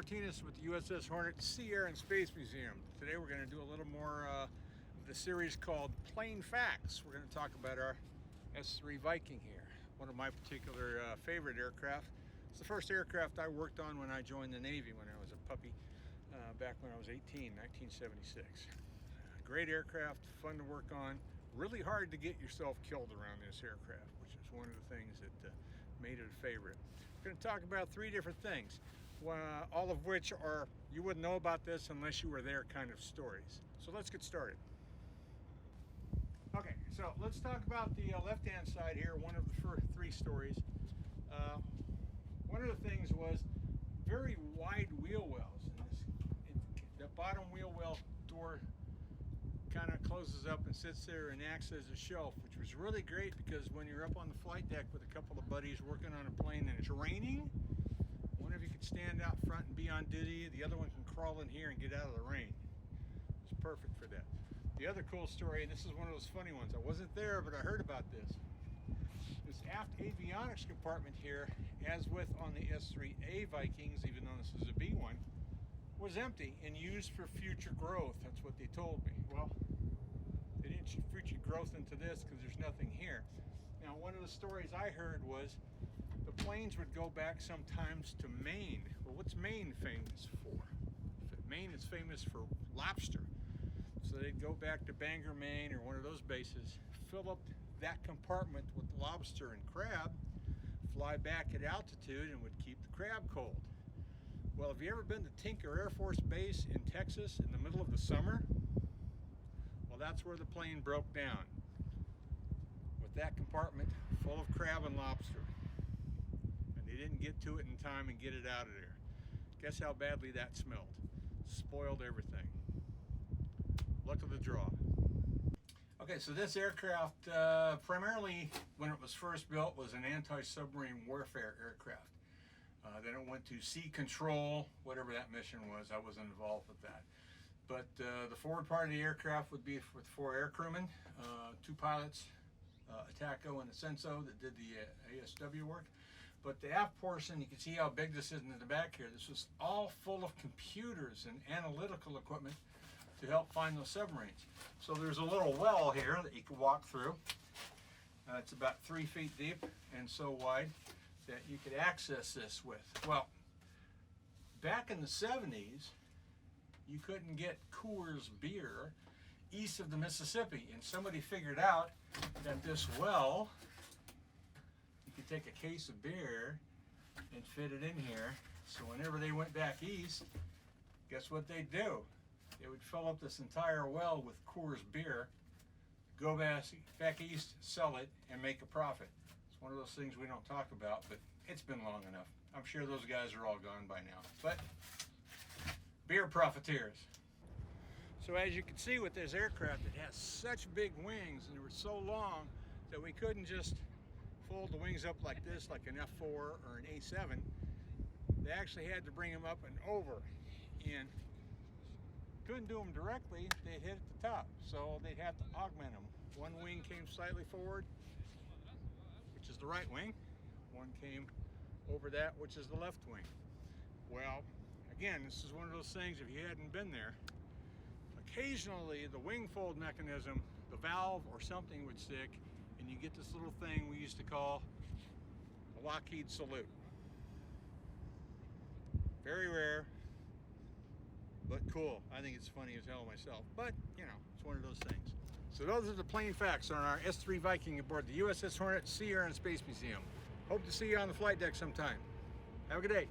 Martinez with the USS Hornet Sea, Air, and Space Museum. Today we're going to do a little more of the series called Plane Facts. We're going to talk about our S3 Viking here, one of my particular favorite aircraft. It's the first aircraft I worked on when I joined the Navy when I was a puppy back when I was 18, 1976. Great aircraft, fun to work on. Really hard to get yourself killed around this aircraft, which is one of the things that made it a favorite. We're going to talk about three different things, all of which are, you wouldn't know about this unless you were there kind of stories. So let's get started. Okay, so let's talk about the left-hand side here, one of the first three stories. One of the things was very wide wheel wells. The bottom wheel well door kind of closes up and sits there and acts as a shelf, which was really great because when you're up on the flight deck with a couple of buddies working on a plane and it's raining, one of you can stand out front and be on duty, the other one can crawl in here and get out of the rain. It's perfect for that. The other cool story, and this is one of those funny ones, I wasn't there but I heard about this. This aft avionics compartment here, as with on the S3A Vikings, even though this is a B1, was empty and used for future growth. That's what they told me. Well, they didn't shoot future growth into this because there's nothing here. Now, one of the stories I heard was the planes would go back sometimes to Maine. Well, what's Maine famous for? Maine is famous for lobster. So they'd go back to Bangor, Maine, or one of those bases, fill up that compartment with lobster and crab, fly back at altitude, and would keep the crab cold. Well, have you ever been to Tinker Air Force Base in Texas in the middle of the summer? Well, that's where the plane broke down, with that compartment full of crab and lobster. And they didn't get to it in time and get it out of there. Guess how badly that smelled? Spoiled everything. Luck of the draw. Okay, so this aircraft, primarily when it was first built, was an anti-submarine warfare aircraft. Then it went to sea control, whatever that mission was. I wasn't involved with that. But the forward part of the aircraft would be with 4 air crewmen, 2 pilots, a TACO and a CENSO that did the ASW work. But the aft portion, you can see how big this is in the back here. This was all full of computers and analytical equipment to help find those submarines. So there's a little well here that you can walk through. It's about 3 feet deep and so wide that you could access this with. Well, back in the 70s, you couldn't get Coors beer east of the Mississippi, and somebody figured out that this well, you could take a case of beer and fit it in here. So whenever they went back east, guess what they'd do? They would fill up this entire well with Coors beer, go back east, sell it, and make a profit. It's one of those things we don't talk about, but it's been long enough. I'm sure those guys are all gone by now. But beer profiteers. So as you can see with this aircraft, it has such big wings and they were so long that we couldn't just fold the wings up like this, like an F4 or an A7. They actually had to bring them up and over, and couldn't do them directly. They'd hit at the top, so they'd have to augment them. One wing came slightly forward, which is the right wing. One came over that, which is the left wing. Well, again, this is one of those things, if you hadn't been there, occasionally the wing fold mechanism, the valve or something would stick, and you get this little thing we used to call a Lockheed salute. Very rare, but cool. I think it's funny as hell myself, but you know, it's one of those things. So those are the plain facts on our S3 Viking aboard the USS Hornet Sea, Air, and Space Museum. Hope to see you on the flight deck sometime. Have a good day.